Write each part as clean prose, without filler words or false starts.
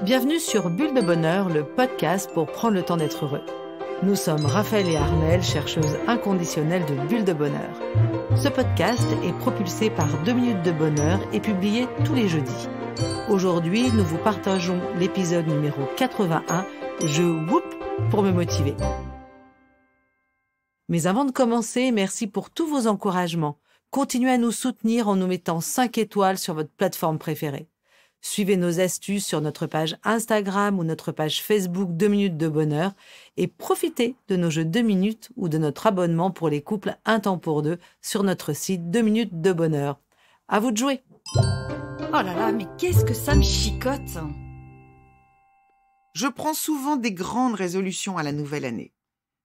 Bienvenue sur Bulle de Bonheur, le podcast pour prendre le temps d'être heureux. Nous sommes Raphaël et Armelle, chercheuses inconditionnelles de Bulle de Bonheur. Ce podcast est propulsé par 2 minutes de bonheur et publié tous les jeudis. Aujourd'hui, nous vous partageons l'épisode numéro 81, Je whoop pour me motiver. Mais avant de commencer, merci pour tous vos encouragements. Continuez à nous soutenir en nous mettant 5 étoiles sur votre plateforme préférée. Suivez nos astuces sur notre page Instagram ou notre page Facebook 2 minutes de bonheur et profitez de nos jeux 2 minutes ou de notre abonnement pour les couples Un temps pour deux sur notre site 2 minutes de bonheur. À vous de jouer. Oh là là, mais qu'est-ce que ça me chicote! Je prends souvent des grandes résolutions à la nouvelle année.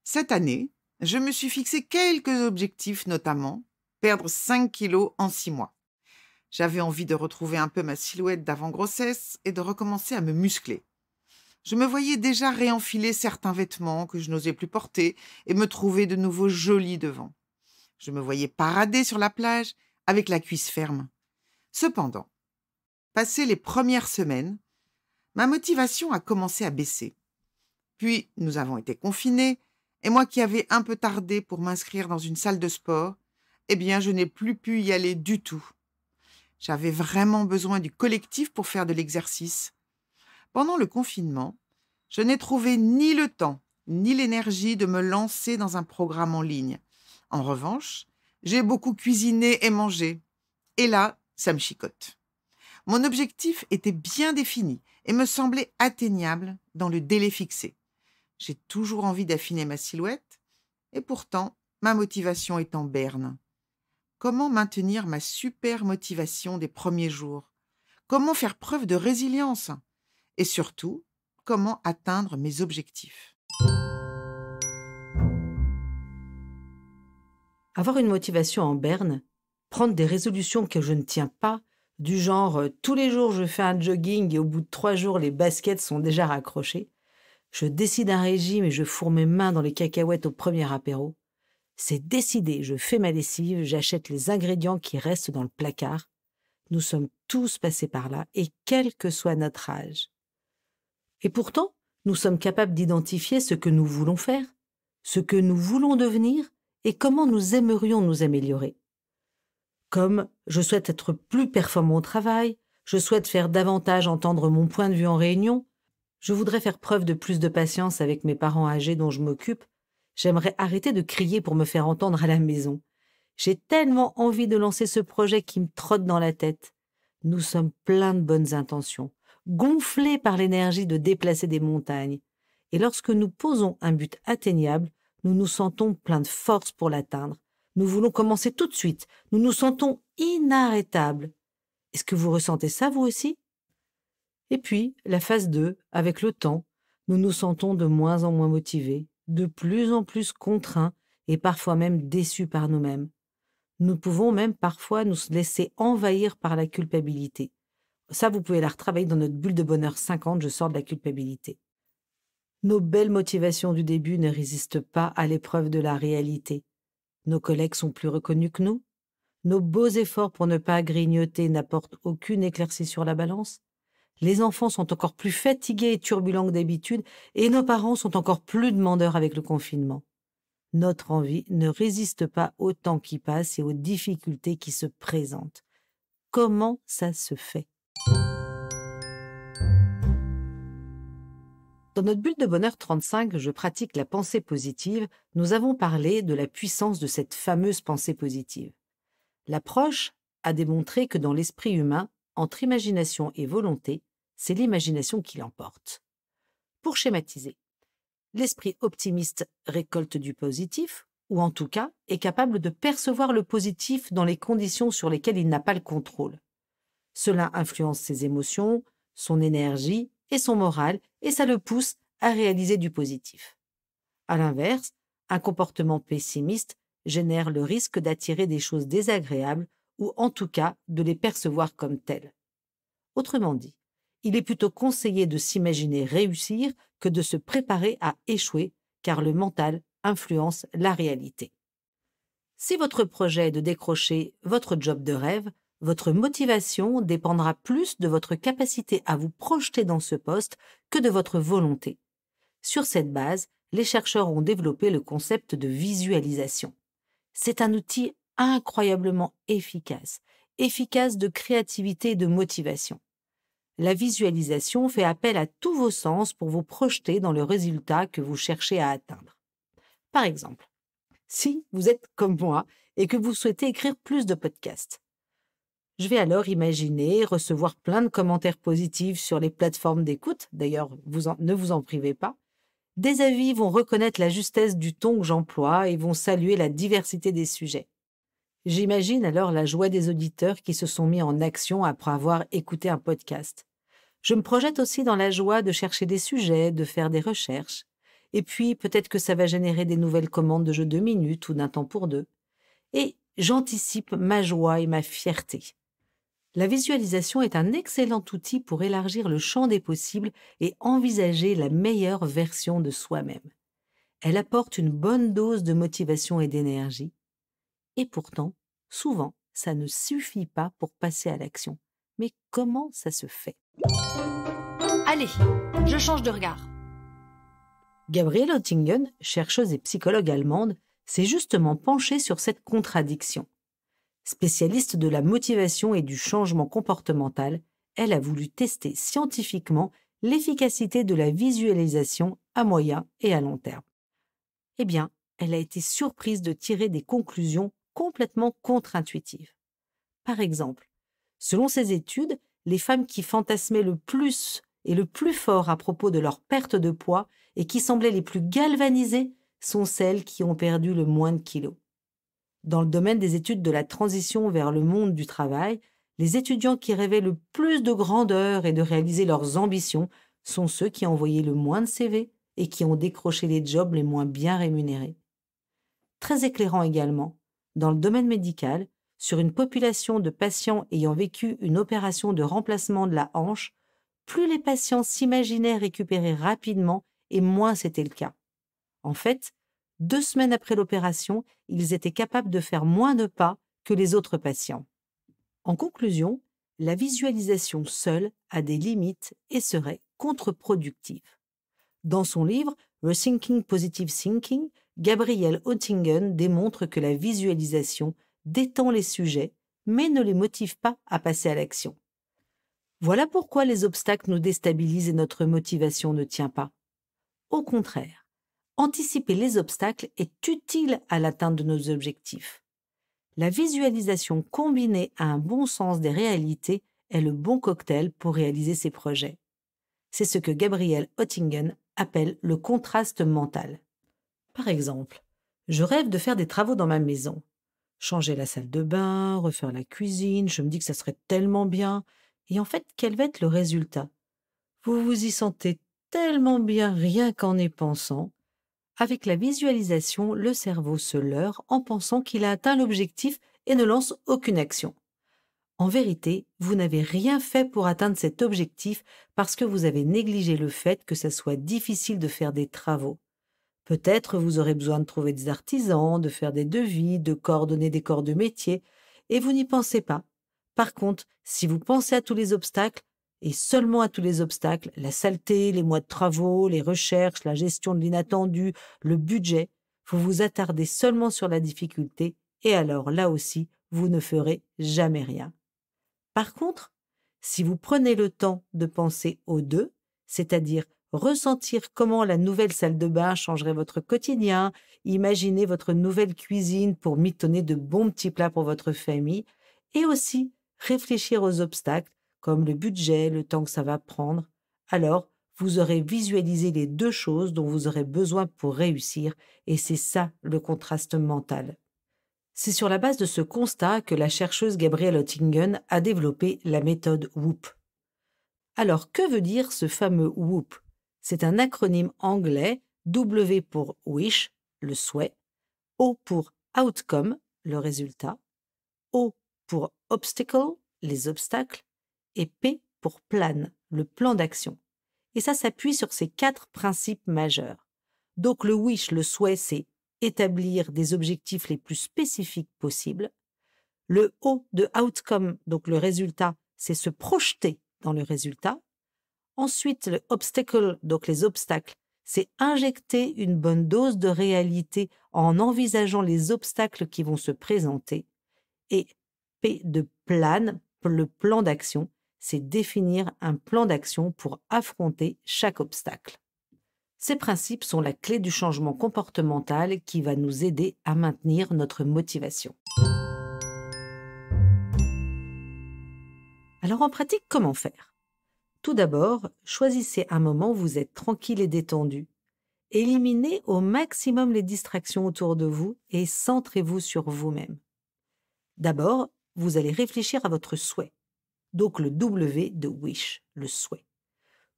Cette année, je me suis fixé quelques objectifs, notamment perdre 5 kilos en 6 mois. J'avais envie de retrouver un peu ma silhouette d'avant-grossesse et de recommencer à me muscler. Je me voyais déjà réenfiler certains vêtements que je n'osais plus porter et me trouver de nouveau jolie devant. Je me voyais parader sur la plage avec la cuisse ferme. Cependant, passé les premières semaines, ma motivation a commencé à baisser. Puis, nous avons été confinés et moi qui avais un peu tardé pour m'inscrire dans une salle de sport, je n'ai plus pu y aller du tout. J'avais vraiment besoin du collectif pour faire de l'exercice. Pendant le confinement, je n'ai trouvé ni le temps, ni l'énergie de me lancer dans un programme en ligne. En revanche, j'ai beaucoup cuisiné et mangé. Et là, ça me chicote. Mon objectif était bien défini et me semblait atteignable dans le délai fixé. J'ai toujours envie d'affiner ma silhouette et pourtant, ma motivation est en berne. Comment maintenir ma super motivation des premiers jours? Comment faire preuve de résilience? Et surtout, comment atteindre mes objectifs? Avoir une motivation en berne, prendre des résolutions que je ne tiens pas, du genre tous les jours je fais un jogging et au bout de 3 jours les baskets sont déjà raccrochées, je décide un régime et je fourre mes mains dans les cacahuètes au premier apéro. C'est décidé, je fais ma lessive, j'achète les ingrédients qui restent dans le placard. Nous sommes tous passés par là, et quel que soit notre âge. Et pourtant, nous sommes capables d'identifier ce que nous voulons faire, ce que nous voulons devenir et comment nous aimerions nous améliorer. Comme je souhaite être plus performant au travail, je souhaite faire davantage entendre mon point de vue en réunion, je voudrais faire preuve de plus de patience avec mes parents âgés dont je m'occupe. J'aimerais arrêter de crier pour me faire entendre à la maison. J'ai tellement envie de lancer ce projet qui me trotte dans la tête. Nous sommes pleins de bonnes intentions, gonflés par l'énergie de déplacer des montagnes. Et lorsque nous posons un but atteignable, nous nous sentons pleins de force pour l'atteindre. Nous voulons commencer tout de suite. Nous nous sentons inarrêtables. Est-ce que vous ressentez ça, vous aussi? Et puis, la phase 2, avec le temps, nous nous sentons de moins en moins motivés, de plus en plus contraints et parfois même déçus par nous-mêmes. Nous pouvons même parfois nous laisser envahir par la culpabilité. Ça, vous pouvez la retravailler dans notre bulle de bonheur 50, je sors de la culpabilité. Nos belles motivations du début ne résistent pas à l'épreuve de la réalité. Nos collègues sont plus reconnus que nous. Nos beaux efforts pour ne pas grignoter n'apportent aucune éclaircie sur la balance. Les enfants sont encore plus fatigués et turbulents que d'habitude et nos parents sont encore plus demandeurs avec le confinement. Notre envie ne résiste pas au temps qui passe et aux difficultés qui se présentent. Comment ça se fait? Dans notre bulle de bonheur 35, je pratique la pensée positive, nous avons parlé de la puissance de cette fameuse pensée positive. L'approche a démontré que dans l'esprit humain, entre imagination et volonté, c'est l'imagination qui l'emporte. Pour schématiser, l'esprit optimiste récolte du positif, ou en tout cas est capable de percevoir le positif dans les conditions sur lesquelles il n'a pas le contrôle. Cela influence ses émotions, son énergie et son moral, et ça le pousse à réaliser du positif. À l'inverse, un comportement pessimiste génère le risque d'attirer des choses désagréables ou en tout cas de les percevoir comme telles. Autrement dit, il est plutôt conseillé de s'imaginer réussir que de se préparer à échouer, car le mental influence la réalité. Si votre projet est de décrocher votre job de rêve, votre motivation dépendra plus de votre capacité à vous projeter dans ce poste que de votre volonté. Sur cette base, les chercheurs ont développé le concept de visualisation. C'est un outil incroyablement efficace de créativité et de motivation. La visualisation fait appel à tous vos sens pour vous projeter dans le résultat que vous cherchez à atteindre. Par exemple, si vous êtes comme moi et que vous souhaitez écrire plus de podcasts, je vais alors imaginer recevoir plein de commentaires positifs sur les plateformes d'écoute, d'ailleurs ne vous en privez pas. Des avis vont reconnaître la justesse du ton que j'emploie et vont saluer la diversité des sujets. J'imagine alors la joie des auditeurs qui se sont mis en action après avoir écouté un podcast. Je me projette aussi dans la joie de chercher des sujets, de faire des recherches. Et puis, peut-être que ça va générer des nouvelles commandes de jeux 2 minutes ou d'un temps pour deux. Et j'anticipe ma joie et ma fierté. La visualisation est un excellent outil pour élargir le champ des possibles et envisager la meilleure version de soi-même. Elle apporte une bonne dose de motivation et d'énergie. Et pourtant, souvent, ça ne suffit pas pour passer à l'action. Mais comment ça se fait? Allez, je change de regard. Gabriele Oettingen, chercheuse et psychologue allemande, s'est justement penchée sur cette contradiction. Spécialiste de la motivation et du changement comportemental, elle a voulu tester scientifiquement l'efficacité de la visualisation à moyen et à long terme. Eh bien, elle a été surprise de tirer des conclusions complètement contre-intuitives. Par exemple, selon ces études, les femmes qui fantasmaient le plus et le plus fort à propos de leur perte de poids et qui semblaient les plus galvanisées sont celles qui ont perdu le moins de kilos. Dans le domaine des études de la transition vers le monde du travail, les étudiants qui rêvaient le plus de grandeur et de réaliser leurs ambitions sont ceux qui envoyaient le moins de CV et qui ont décroché les jobs les moins bien rémunérés. Très éclairant également, dans le domaine médical, sur une population de patients ayant vécu une opération de remplacement de la hanche, plus les patients s'imaginaient récupérer rapidement et moins c'était le cas. En fait, 2 semaines après l'opération, ils étaient capables de faire moins de pas que les autres patients. En conclusion, la visualisation seule a des limites et serait contre-productive. Dans son livre « Rethinking Positive Thinking », Gabriele Oettingen démontre que la visualisation détend les sujets, mais ne les motive pas à passer à l'action. Voilà pourquoi les obstacles nous déstabilisent et notre motivation ne tient pas. Au contraire, anticiper les obstacles est utile à l'atteinte de nos objectifs. La visualisation combinée à un bon sens des réalités est le bon cocktail pour réaliser ses projets. C'est ce que Gabriele Oettingen appelle le contraste mental. Par exemple, je rêve de faire des travaux dans ma maison. Changer la salle de bain, refaire la cuisine, je me dis que ça serait tellement bien. Et en fait, quel va être le résultat? Vous vous y sentez tellement bien rien qu'en y pensant. Avec la visualisation, le cerveau se leurre en pensant qu'il a atteint l'objectif et ne lance aucune action. En vérité, vous n'avez rien fait pour atteindre cet objectif parce que vous avez négligé le fait que ça soit difficile de faire des travaux. Peut-être vous aurez besoin de trouver des artisans, de faire des devis, de coordonner des corps de métier, et vous n'y pensez pas. Par contre, si vous pensez à tous les obstacles, et seulement à tous les obstacles, la saleté, les mois de travaux, les recherches, la gestion de l'inattendu, le budget, vous vous attardez seulement sur la difficulté, et alors là aussi, vous ne ferez jamais rien. Par contre, si vous prenez le temps de penser aux deux, c'est-à-dire ressentir comment la nouvelle salle de bain changerait votre quotidien, imaginer votre nouvelle cuisine pour mitonner de bons petits plats pour votre famille, et aussi réfléchir aux obstacles, comme le budget, le temps que ça va prendre, alors vous aurez visualisé les 2 choses dont vous aurez besoin pour réussir, et c'est ça le contraste mental. C'est sur la base de ce constat que la chercheuse Gabriele Oettingen a développé la méthode WOOP. Alors, que veut dire ce fameux WOOP? C'est un acronyme anglais, W pour Wish, le souhait, O pour Outcome, le résultat, O pour Obstacle, les obstacles, et P pour Plan, le plan d'action. Et ça s'appuie sur ces 4 principes majeurs. Donc le wish, le souhait, c'est établir des objectifs les plus spécifiques possibles. Le O de outcome, donc le résultat, c'est se projeter dans le résultat. Ensuite, le obstacle, donc les obstacles, c'est injecter une bonne dose de réalité en envisageant les obstacles qui vont se présenter. Et P de plan, le plan d'action, c'est définir un plan d'action pour affronter chaque obstacle. Ces principes sont la clé du changement comportemental qui va nous aider à maintenir notre motivation. Alors en pratique, comment faire? Tout d'abord, choisissez un moment où vous êtes tranquille et détendu. Éliminez au maximum les distractions autour de vous et centrez-vous sur vous-même. D'abord, vous allez réfléchir à votre souhait, donc le W de wish, le souhait.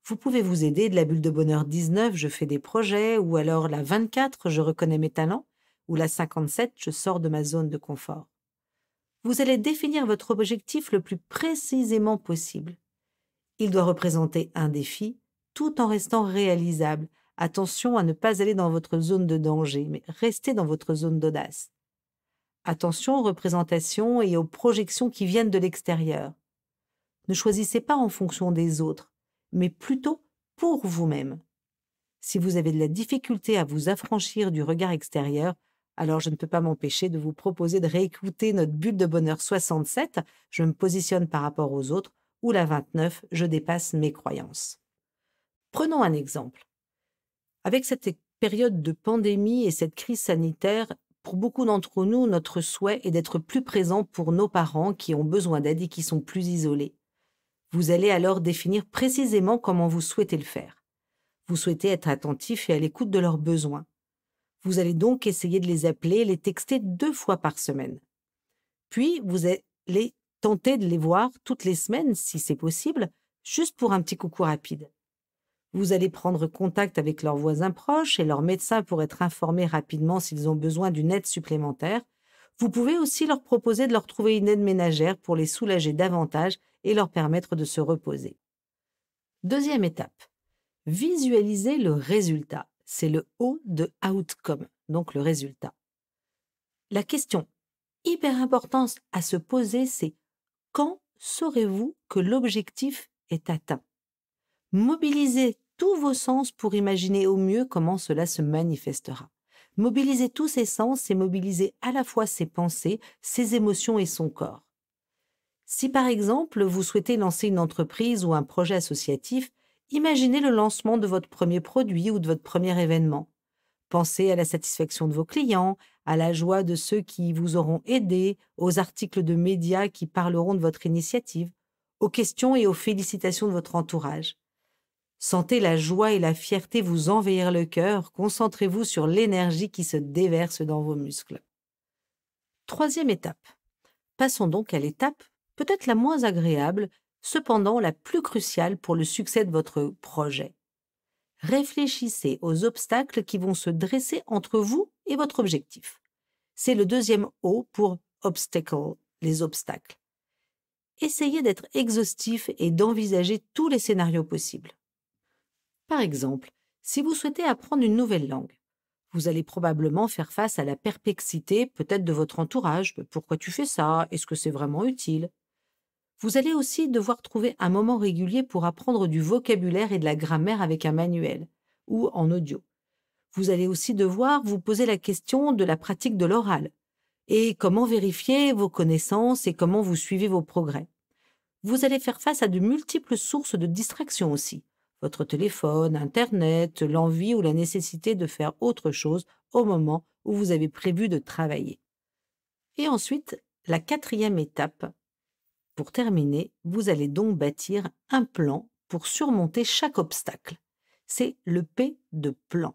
Vous pouvez vous aider de la bulle de bonheur 19, je fais des projets, ou alors la 24, je reconnais mes talents, ou la 57, je sors de ma zone de confort. Vous allez définir votre objectif le plus précisément possible. Il doit représenter un défi, tout en restant réalisable. Attention à ne pas aller dans votre zone de danger, mais restez dans votre zone d'audace. Attention aux représentations et aux projections qui viennent de l'extérieur. Ne choisissez pas en fonction des autres, mais plutôt pour vous-même. Si vous avez de la difficulté à vous affranchir du regard extérieur, alors je ne peux pas m'empêcher de vous proposer de réécouter notre bulle de bonheur 67, je me positionne par rapport aux autres, ou la 29, je dépasse mes croyances. Prenons un exemple. Avec cette période de pandémie et cette crise sanitaire, pour beaucoup d'entre nous, notre souhait est d'être plus présent pour nos parents qui ont besoin d'aide et qui sont plus isolés. Vous allez alors définir précisément comment vous souhaitez le faire. Vous souhaitez être attentif et à l'écoute de leurs besoins. Vous allez donc essayer de les appeler, les texter 2 fois par semaine. Puis, vous allez tenter de les voir toutes les semaines, si c'est possible, juste pour un petit coucou rapide. Vous allez prendre contact avec leurs voisins proches et leurs médecins pour être informés rapidement s'ils ont besoin d'une aide supplémentaire. Vous pouvez aussi leur proposer de leur trouver une aide ménagère pour les soulager davantage et leur permettre de se reposer. Deuxième étape, visualisez le résultat. C'est le O de outcome, donc le résultat. La question hyper importante à se poser, c'est quand saurez-vous que l'objectif est atteint? Mobilisez tous vos sens pour imaginer au mieux comment cela se manifestera. Mobilisez tous ses sens et mobilisez à la fois ses pensées, ses émotions et son corps. Si par exemple vous souhaitez lancer une entreprise ou un projet associatif, imaginez le lancement de votre premier produit ou de votre premier événement. Pensez à la satisfaction de vos clients, à la joie de ceux qui vous auront aidé, aux articles de médias qui parleront de votre initiative, aux questions et aux félicitations de votre entourage. Sentez la joie et la fierté vous envahir le cœur, concentrez-vous sur l'énergie qui se déverse dans vos muscles. Troisième étape. Passons donc à l'étape peut-être la moins agréable, cependant la plus cruciale pour le succès de votre projet. Réfléchissez aux obstacles qui vont se dresser entre vous et votre objectif. C'est le deuxième O pour obstacle, les obstacles. Essayez d'être exhaustif et d'envisager tous les scénarios possibles. Par exemple, si vous souhaitez apprendre une nouvelle langue, vous allez probablement faire face à la perplexité peut-être de votre entourage. Pourquoi tu fais ça? Est-ce que c'est vraiment utile? Vous allez aussi devoir trouver un moment régulier pour apprendre du vocabulaire et de la grammaire avec un manuel ou en audio. Vous allez aussi devoir vous poser la question de la pratique de l'oral et comment vérifier vos connaissances et comment vous suivez vos progrès. Vous allez faire face à de multiples sources de distraction aussi. Votre téléphone, Internet, l'envie ou la nécessité de faire autre chose au moment où vous avez prévu de travailler. Et ensuite, la quatrième étape. Pour terminer, vous allez donc bâtir un plan pour surmonter chaque obstacle. C'est le P de plan.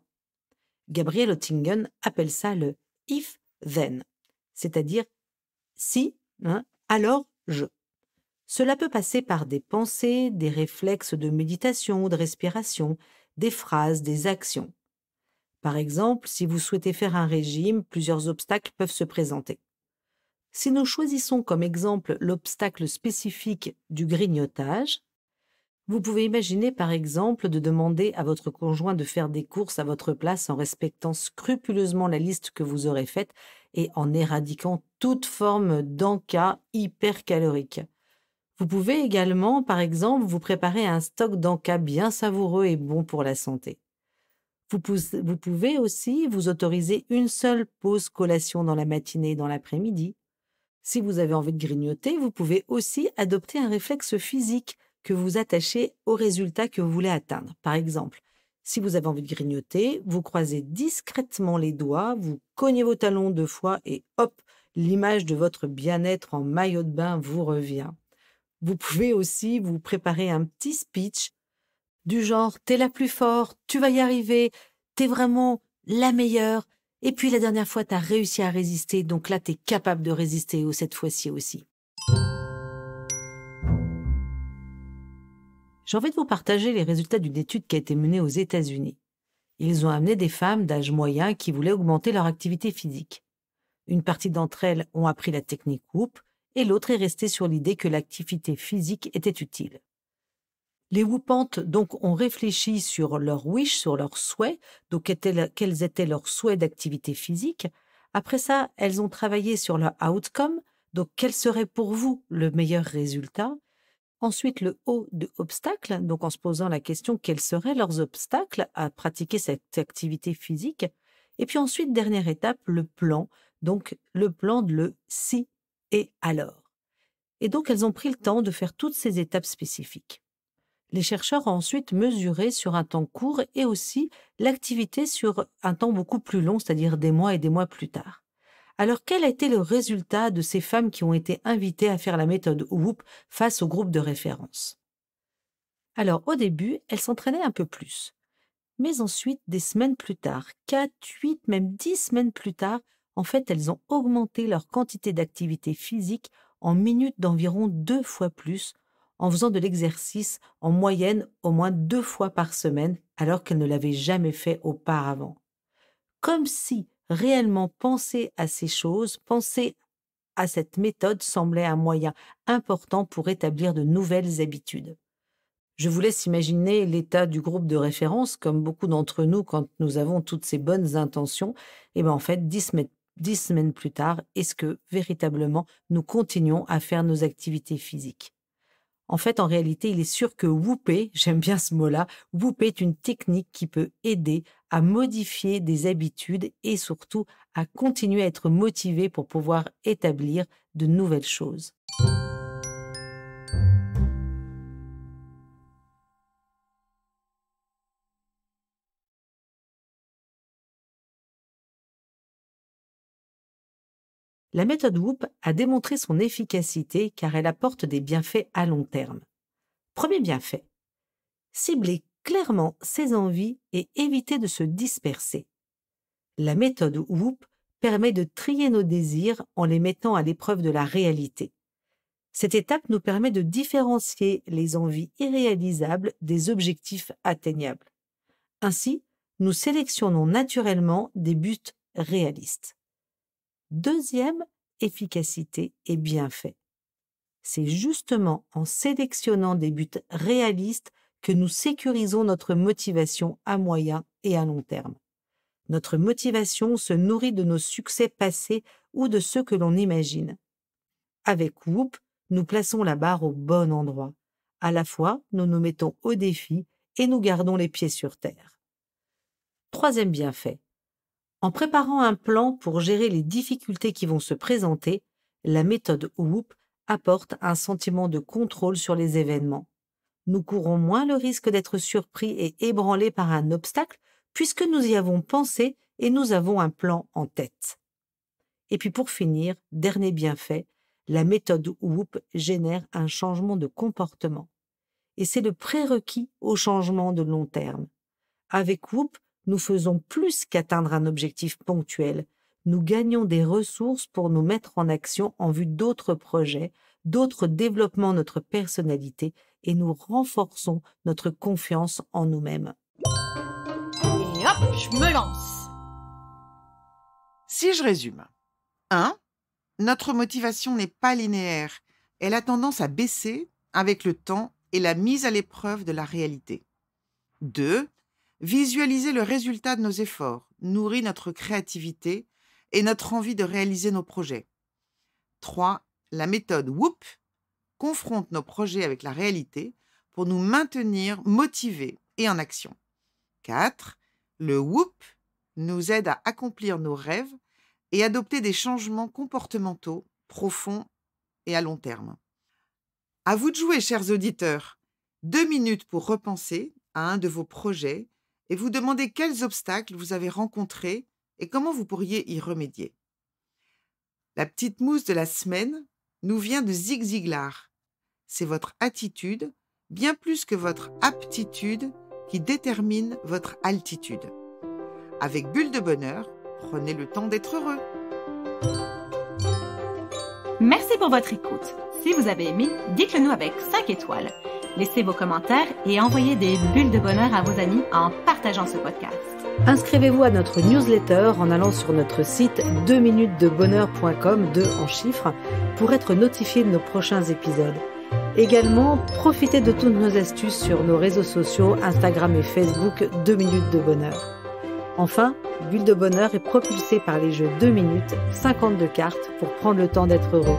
Gabriel Oettingen appelle ça le if-then, c'est-à-dire si, alors je. Cela peut passer par des pensées, des réflexes de méditation, de respiration, des phrases, des actions. Par exemple, si vous souhaitez faire un régime, plusieurs obstacles peuvent se présenter. Si nous choisissons comme exemple l'obstacle spécifique du grignotage, vous pouvez imaginer par exemple de demander à votre conjoint de faire des courses à votre place en respectant scrupuleusement la liste que vous aurez faite et en éradiquant toute forme d'encas hypercalorique. Vous pouvez également, par exemple, vous préparer un stock d'encas bien savoureux et bon pour la santé. Vous pouvez aussi vous autoriser une seule pause collation dans la matinée et dans l'après-midi. Si vous avez envie de grignoter, vous pouvez aussi adopter un réflexe physique que vous attachez au résultat que vous voulez atteindre. Par exemple, si vous avez envie de grignoter, vous croisez discrètement les doigts, vous cognez vos talons 2 fois et hop, l'image de votre bien-être en maillot de bain vous revient. Vous pouvez aussi vous préparer un petit speech du genre « t'es la plus forte, tu vas y arriver, t'es vraiment la meilleure ». Et puis la dernière fois, t'as réussi à résister, donc là, t'es capable de résister cette fois-ci aussi. J'ai envie de vous partager les résultats d'une étude qui a été menée aux États-Unis. Ils ont amené des femmes d'âge moyen qui voulaient augmenter leur activité physique. Une partie d'entre elles ont appris la technique Whoop et l'autre est restée sur l'idée que l'activité physique était utile. Les whoopantes donc ont réfléchi sur leur wish, sur leurs souhaits, donc quels étaient leurs souhaits d'activité physique. Après ça, elles ont travaillé sur leur outcome, donc quel serait pour vous le meilleur résultat. Ensuite, le O de obstacle, donc en se posant la question quels seraient leurs obstacles à pratiquer cette activité physique. Et puis ensuite, dernière étape, le plan, donc le plan de le si et alors. Et donc, elles ont pris le temps de faire toutes ces étapes spécifiques. Les chercheurs ont ensuite mesuré sur un temps court et aussi l'activité sur un temps beaucoup plus long, c'est-à-dire des mois et des mois plus tard. Alors, quel a été le résultat de ces femmes qui ont été invitées à faire la méthode Whoop face au groupe de référence? Alors, au début, elles s'entraînaient un peu plus. Mais ensuite, des semaines plus tard, 4, 8, même 10 semaines plus tard, en fait, elles ont augmenté leur quantité d'activité physique en minutes d'environ 2 fois plus, en faisant de l'exercice en moyenne au moins 2 fois par semaine, alors qu'elles ne l'avaient jamais fait auparavant. Comme si réellement penser à ces choses, penser à cette méthode semblait un moyen important pour établir de nouvelles habitudes. Je vous laisse imaginer l'état du groupe de référence, comme beaucoup d'entre nous quand nous avons toutes ces bonnes intentions. Et bien en fait, 10 semaines plus tard, est-ce que véritablement nous continuons à faire nos activités physiques? En fait, en réalité, il est sûr que whooper, j'aime bien ce mot-là, whooper est une technique qui peut aider à modifier des habitudes et surtout à continuer à être motivé pour pouvoir établir de nouvelles choses. La méthode Whoop a démontré son efficacité car elle apporte des bienfaits à long terme. Premier bienfait, cibler clairement ses envies et éviter de se disperser. La méthode Whoop permet de trier nos désirs en les mettant à l'épreuve de la réalité. Cette étape nous permet de différencier les envies irréalisables des objectifs atteignables. Ainsi, nous sélectionnons naturellement des buts réalistes. Deuxième efficacité et bienfait. C'est justement en sélectionnant des buts réalistes que nous sécurisons notre motivation à moyen et à long terme. Notre motivation se nourrit de nos succès passés ou de ceux que l'on imagine. Avec Whoop, nous plaçons la barre au bon endroit. À la fois, nous nous mettons au défi et nous gardons les pieds sur terre. Troisième bienfait. En préparant un plan pour gérer les difficultés qui vont se présenter, la méthode Whoop apporte un sentiment de contrôle sur les événements. Nous courons moins le risque d'être surpris et ébranlés par un obstacle puisque nous y avons pensé et nous avons un plan en tête. Et puis pour finir, dernier bienfait, la méthode Whoop génère un changement de comportement. Et c'est le prérequis au changement de long terme. Avec Whoop, nous faisons plus qu'atteindre un objectif ponctuel. Nous gagnons des ressources pour nous mettre en action en vue d'autres projets, d'autres développements de notre personnalité et nous renforçons notre confiance en nous-mêmes. Et hop, je me lance. Si je résume. 1. Notre motivation n'est pas linéaire. Elle a tendance à baisser avec le temps et la mise à l'épreuve de la réalité. 2. Visualiser le résultat de nos efforts nourrit notre créativité et notre envie de réaliser nos projets. 3. La méthode WHOOP confronte nos projets avec la réalité pour nous maintenir motivés et en action. 4. Le WHOOP nous aide à accomplir nos rêves et adopter des changements comportementaux profonds et à long terme. À vous de jouer, chers auditeurs. 2 minutes pour repenser à un de vos projets et vous demander quels obstacles vous avez rencontrés et comment vous pourriez y remédier. La petite mousse de la semaine nous vient de Zig Ziglar. C'est votre attitude, bien plus que votre aptitude, qui détermine votre altitude. Avec Bulle de Bonheur, prenez le temps d'être heureux. Merci pour votre écoute. Si vous avez aimé, dites-le nous avec 5 étoiles. Laissez vos commentaires et envoyez des bulles de bonheur à vos amis en partageant ce podcast. Inscrivez-vous à notre newsletter en allant sur notre site 2minutesdebonheur.com, 2 en chiffres, pour être notifié de nos prochains épisodes. Également, profitez de toutes nos astuces sur nos réseaux sociaux, Instagram et Facebook, 2 minutes de bonheur. Enfin, Bulle de Bonheur est propulsée par les jeux 2 minutes, 52 cartes pour prendre le temps d'être heureux.